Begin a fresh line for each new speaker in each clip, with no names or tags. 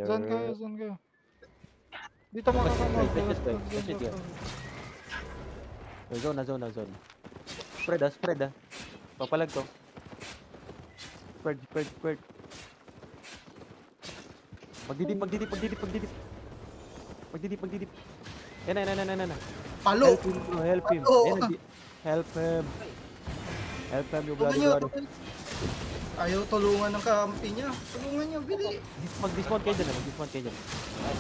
Zone kayo,
Healer.
zone kayo. Dito
Focus,
makakamot.
guys. Let's hit yun. Zone na, zone. Spread ah. Papalag ko. Spread. Magdidip. Yan na.
Palo!
Help him bro, help him.
Palo!
Yan, help him. Help him, you bloody
Tulungan
bloody.
niyo! Ayaw tulungan ng kampi niya. Tulungan niyo, bili!
Mag-dismount kayo dyan.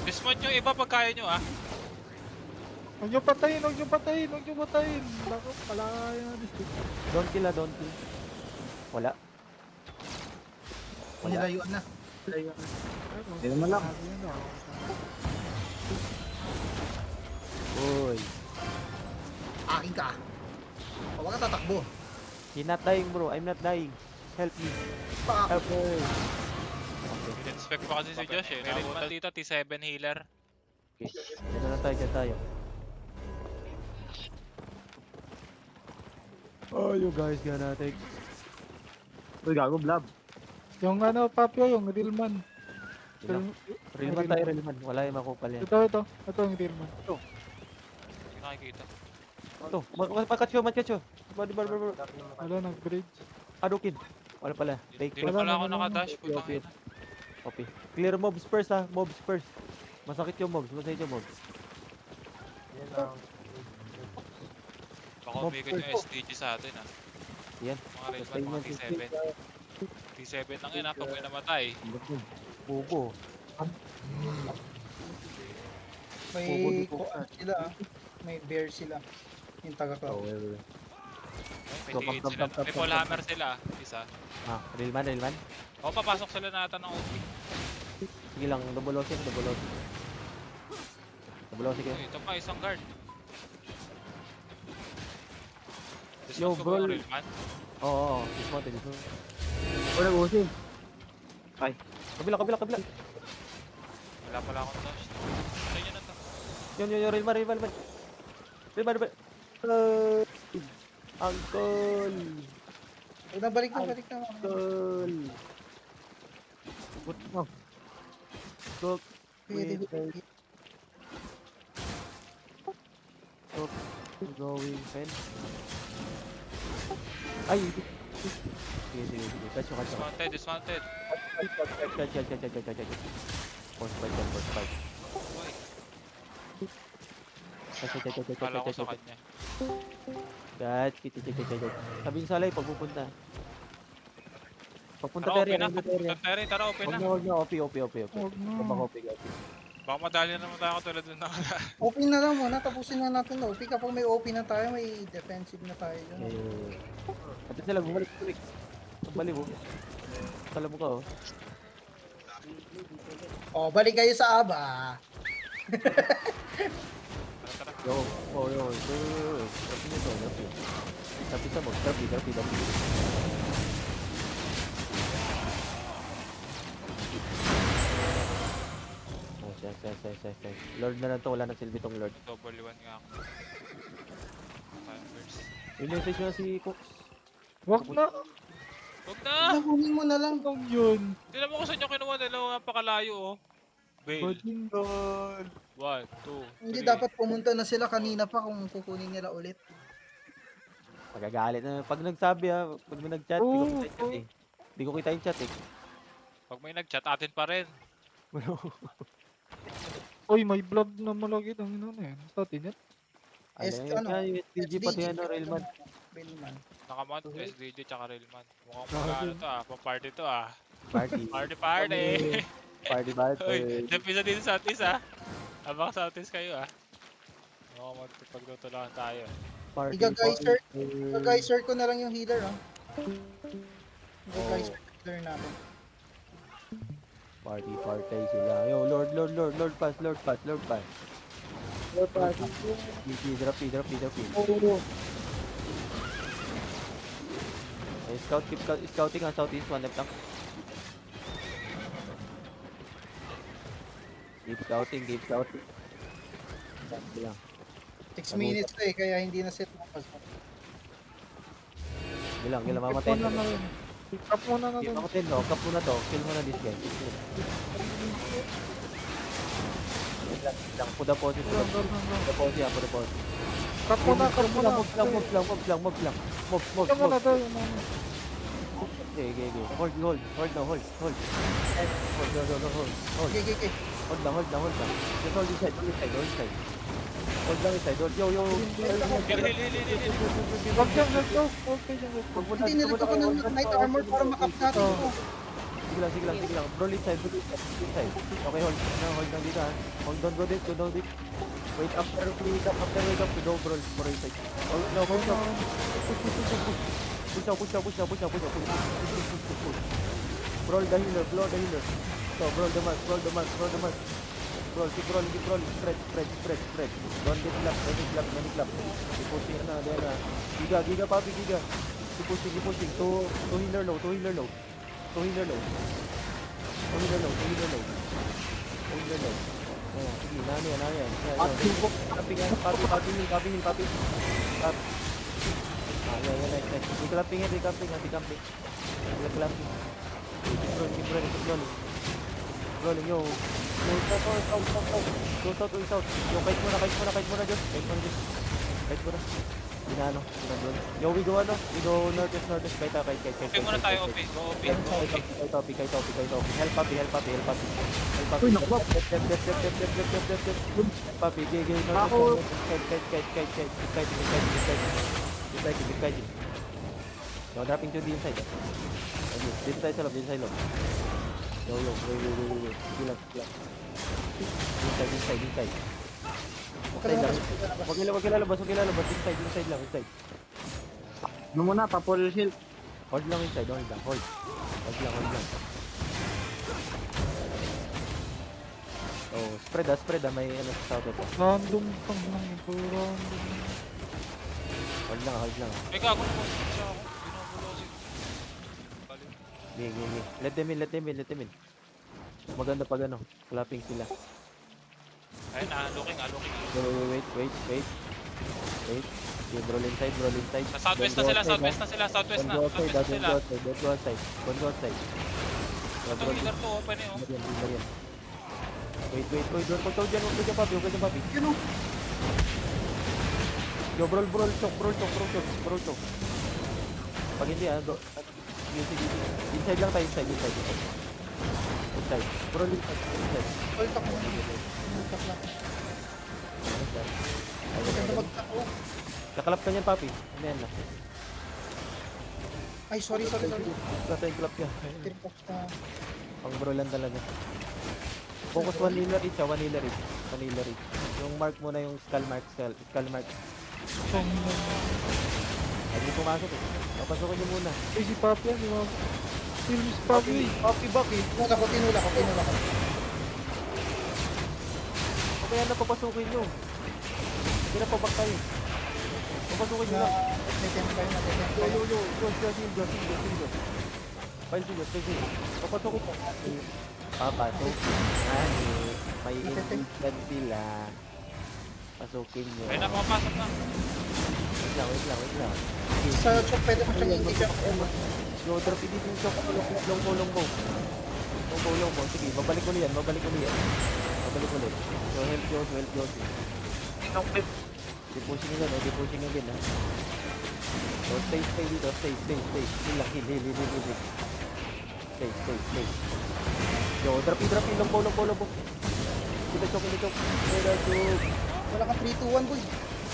Dismount yung iba pag kaya nyo ah.
Huwag niyo patayin. Bako, palaya.
Don't kill. Wala.
Nilayuan na.
Hindi naman lang.
Uy.
Akin ka! Huwag ka tatakbo.
He's not dying bro, I'm not dying. Help me.
Pa!
Help me.
In-inspect pa kasi si Josh eh. Nabutan dito, T7 healer.
Okay. Dito na tayo. Oh, you guys gonna take.
Uy, gago, blob.
Yung ano, Papio, yung Realman.
Realman tayo. Wala yung makupal yan.
Ito yung Realman.
Hindi nakikita.
Ito, makatcho. Body.
Wala, nag-bridge.
Adukin. Wala pala. Take
Hindi na pala ako nakadash. Putang ina.
Okay. Clear mobs first ha. Mobs first. Masakit yung mobs.
Baka umikot yung SDG sa atin ah.
Yan.
Mga Railman, mga T7. T7 lang yun ah, pag may namatay.
Bubo.
May kuan sila ah. May bear sila. Yung taga-club.
May T8 sila. May Polehammer sila ah, isa.
Ah, Realman.
O, papasok sila na ata ng OP.
Sige lang, double OC kayo.
Ito pa, isang guard.
Yo,
Dismount ko
bro.
ba yung Railman?
Oo. Dismount.
Wala, usin.
Kabila.
Wala pala akong dash. Patay niya na to.
Yun, Realman. Uncle.
Huwag na, balik na.
Uncle. What the fuck? Going pen. Ay! Sige. Catch.
Dismounted.
Catch. Force fight.
Uy,
Catch.
kala ko sa kanya.
Catch. Sabihin sa alay, pagpupunta. Pagpunta
Tara, open na.
area.
Tara, open na.
Huwag na, OP.
Huwag na.
OP.
Baka madali na naman tayo tulad ng nakala.
OP na lang muna. Tapusin na natin na OP. Kapag may OP na tayo, may defensive na tayo.
At sila, bumalik. Balik mo. Kala mo ka, oh.
Oh, balik kayo sa aba.
Tara.
Yo. Tapi nito. Tapi sa mo. Tapi. Oh, say. Lord na lang to. Wala na silbi tong Lord.
Double 1 nga ako. Converse.
Yun yung station si Cooks.
Huwag na.
Huwag na!
Nakunin mo na lang.
Huwag yun.
Tignan mo kung saan yung kinuha nila. Napakalayo oh. Bail.
Badingan.
1, 2, 3.
Hindi dapat pumunta na sila kanina pa kung kukunin nila ulit.
Magagalit na. Pag nagsabi ha. Pag may nag-chat. Di ko kita yung chat eh.
Pag may nag-chat, atin pa rin.
Uy, may blob na malagit ang ino na yan. Sa atin yan.
Yung SDG pati ano, Railman.
Railman.
Nakamount, SDG tsaka Railman. Mukhang pag-ano to ah. Pang-party to ah.
Party.
Party!
Party.
Uy, napisa dito sa atis ah. Abang sa atis kayo ah. Mukhang magpagtutulangan tayo.
Party.
Igageyser ko na lang yung healer ah. Igageyser yung healer natin.
Party sila. Yo, Lord pass. Drop. Keep scouting on southeast, one left lang. Keep scouting. Lang.
6 minutes na eh, kaya hindi na set na pasok.
Gilang, mamatay
Muna
na.
na rin. Pick up muna na
Keep
rin.
ako 10, no? Cap muna to. Kill muna this guy. lang. Put the posi, put the posi, put the posi.
Cut mo na, cut mo na.
Moves lang. Moves.
Cut mo na tayo.
Okay. Hold now, hold. Hold.
Okay.
Hold lang. Just hold inside. Hold lang inside. Yo.
Heal.
Wag dyan, let's go. Okay dyan, let's go.
Hindi nilito ko ng night armor para makap natin ito.
Sige lang. Bro, inside. Okay, hold lang dito ha. Hold, don't go deep. Wait, after wake up, go, bro inside. Hold now. Push now. Bro, the healer. So, bro, the mask. Bro, keep rolling. Spread. Don't get clap, many clap. Keep pushing na, there na. Giga, papi, giga. Keep pushing. To healer low. Oh, sige, nani yan. Papi. Nice. Di clapping. Keep rolling. Rolling, yo. Go south. Yo, kite muna, Diyos. Kite muna. Ginano. Yo, we go northwest. Kite.
Okay muna tayo, OP. Go OP.
Kite. Help papi.
Uy, nakabab.
Dep. Papi, gay.
Ako.
Kite. Yo, dropping to the inside. This side loob. Yo. Wait. Sige lang. Inside. Wag nila labas. Inside lang.
Ano muna, pa-full shield.
Hold lang inside. Hold lang. Oh, spread may ano sa south ito.
Random kang nang ito, random.
Hold lang.
May gago na po. Siya ako. Binubulosin. Balik.
Gigi. Let them in. Maganda pag ano, clapping sila.
Ayun na, looking.
Wait. Okay, bro inside.
Sa southwest na sila.
Don't go outside.
Itong healer to, open eh, oh.
Bigyan. Wait, huwag ka dyan, papi.
Yun o.
Yo, brawl, choke. Pag hindi inside lang tayo, inside. Brawl inside.
Hold up mo. Ganda magtako.
Kakalap ka niyan, papi. Ano yan lang.
Ay, sorry.
Clap ka.
Tirpok ka.
Pang bro lang talaga. Focus one healer each. Yung mark mo na yung skull mark. Hindi pumasok eh. Papasukin niyo muna.
Si Papi yan, di ba? Si Papi.
Papi back eh.
Tinula ko.
Okay na, papasukin nyo. Hindi na pabak tayo. Papasukin nyo lang.
Natemp kayo.
Yo. Go. Pile silos. Papasukin mo. Papasukin. May invitan sila. Pasukin nyo.
Ayun na, pumapasok na.
Wait lang.
Sa chok, pwede mo siyang engage ako.
Yo, drop it dito yung chok. Longbow. Sige, babalik ulit yan. So, help Josie. Di-pushing again, ha. So, stay dito. Heal lang. Stay. Yo, drop it. Longbow. Kita chok.
Wala kang 3-2-1, boy.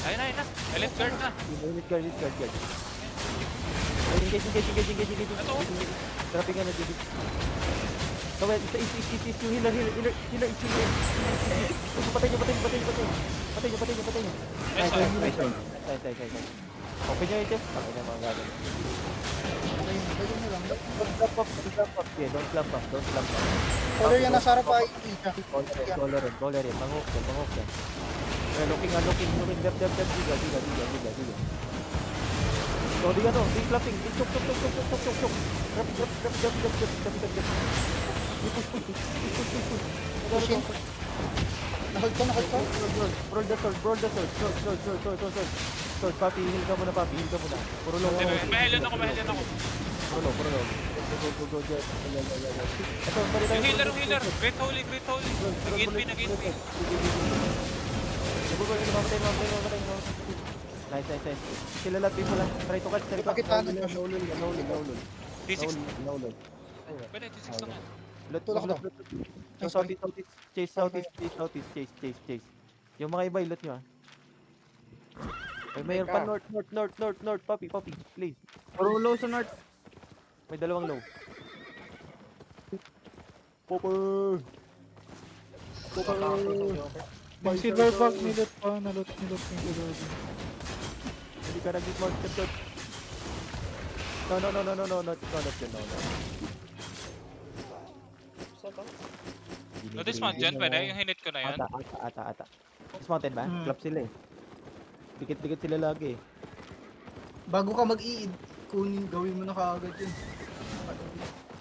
Ayun na. Elite guard na.
Unit guard. Engage.
Ito.
Dropping ka na, Judy. So, wait, is yung healer. Patay nyo.
Nice.
Open nyo yung chest. Bakit na mga gagawin?
Ayun na lang.
Don't clap up. Yeah, don't clap up.
Color yan, nasa harap ay isa.
Caller yan. Pang-hook yan. Looking. Dep. Giga. So, di clapping. Chok. Drop.
Pushing. Nahold ko.
Roll the sword. Sword, papi, heal ka muna. Puro low.
Mahilan ako.
Puro low. Go, go, Jet. Ito, pare tayo.
Yung healer, yung healer. Great holy, great holy. Nag-8p, nag-8p.
Go, mamatay. Nice. Sila lahat people lang. Try to catch.
Bakit tayo?
Naulol.
D6.
Naulol.
Pwede, D6 lang yan.
Tulak daw.
Chase. Yung mga iba, ilot nyo ah. Ay, mayroon pa north, Poppy, please.
Puro low sa north.
May dalawang low. Popper!
Yung silver bag nilot pa, nalot yung silver bag.
Hindi ka nag-dismount, shot. No, not yun, no.
No, dismount dyan, pwede. Yung hinit ko na yan.
Ata. Dismounted ba?
Hmm.
Club sila eh. Dikit-dikit sila lagi eh.
Bago ka mag-i-id, kunin, gawin mo na kaagad yun.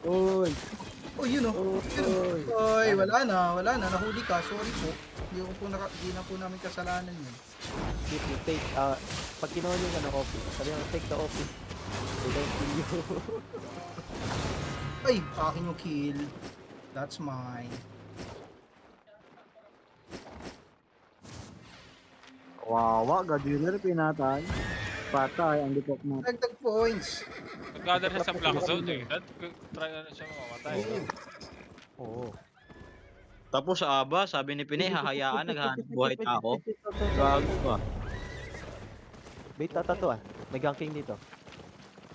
Oy!
Oh, yun oh.
Oy!
Oy, wala na. Nahuli ka. Sorry po. Hindi na po namin kasalanan yun.
Take, pag kinuha nyo yung office, sabi mo, take the office. They don't kill you.
Ay, akin yung kill. That's mine.
Wawa, Gaduler, pinatay. Patay, ang dipok mo.
Dagdag points.
Nag-gather siya sa black zone eh. Try na siya mamamatay.
Oo.
Tapos sa aba, sabi ni Pinay, hahayaan, naghahanap buhay tao. Gago ka.
Wait, tata to ah. May ganking dito.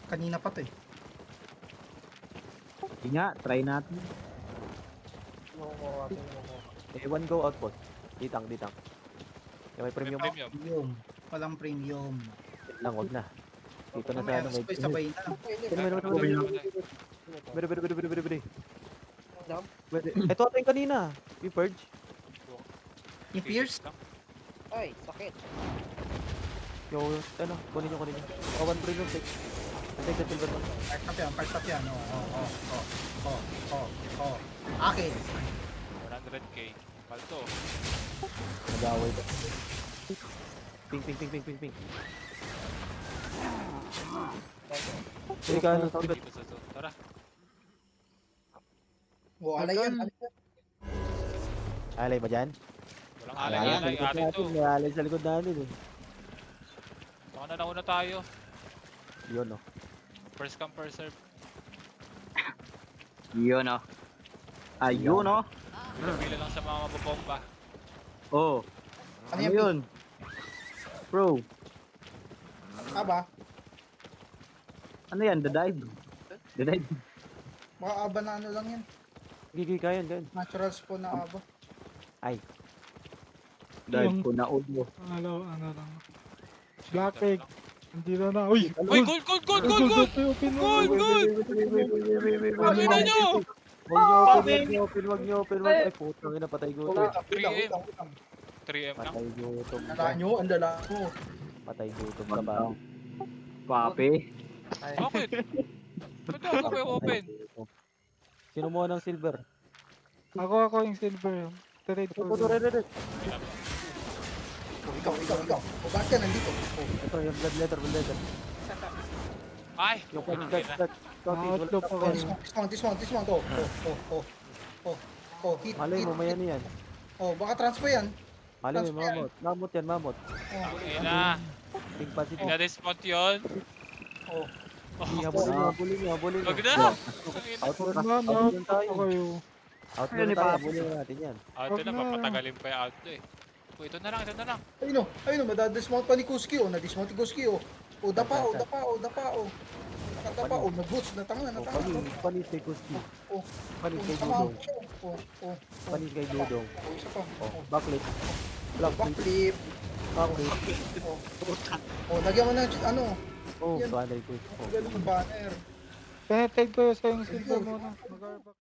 Kanina pa to eh.
Sige nga, try natin.
One go outpost. Ditang. Yung may premium.
Premium.
Premium. Walang premium.
Yun lang, wag na. Dito na sa
Mamaya,
ano.
sabay na lang.
Pwede. Ito ata yung kanina. Yung purge.
Yung Pierce?
Ay, sakit.
Yung ano, kunin nyo. One premium take. Take the silver one.
Part up yan. Akin.
100k. Palto.
Nag-away ka. Ping. Hindi ka ano, silver.
Dito sa zone. Tara.
Alay yan.
Alay ba dyan?
Walang alay yan. Ay, atin to.
May alay sa likod natin eh.
Baka na nauna tayo.
Yun oh.
First come, first serve.
Yun o. Ayun o.
Pila lang sa mga mababomba.
Oh.
Ano
Ano
yan?
yun? Bro,
Aba?
ano yan? The dive?
Baka aba na ano lang yan.
Gigi, kayan.
Natural spawn na aba.
Ay,
Dive ko na ulo.
Ano lang. Black egg. Hindi na. Uy!
Uy, gold!
Open mo.
Gold! Sabi na nyo!
Wag niyo open. Ay, putang ina, patay gutom.
3M. 3M lang.
Patay gutom.
Dala nyo, ang dala ko.
Patay gutom ka ba?
Papi.
Bakit? Ba't ako kayo open?
Sino mo ng silver?
Ako yung silver. Trade ko.
Ito.
Ikaw. O bakit ka nandito?
Ito yung blood letter.
Ay!
Yung
Tangina.
Outlaw pa kayo.
Dismount. Oh, hit.
Malay mo, may ano yan.
Oh, baka transfer yan.
Malay mo, mamot. Mamot.
Tangina.
Big pasit.
Ina-dismount yun.
Oh,
Habulin nyo.
Wag na! Tangina.
Outpost
Outlaw
tayo.
pa kayo.
Outpost tayo. Habulin natin yan.
Auto na,
Wag na.
papatagalin pa yung auto eh. Uy, ito na lang.
ayun o, madadismount pa ni Kuski o. Nadismount ni Kuski o. O, dapa o. Nakadapa o, nag-boots. Natanga.
Panis kay Kuski.
Oh,
Panis kay
tama
Dudong.
Oh,
Panis kay Dudong.
isa pa.
Backlit. Backlit.
Backflip.
Backlit.
Oh, lagyan mo na, ano,
Oh,
Yan.
200 ko.
galing banner.
Penetrate ko sa yung silver muna. Mag-arbak.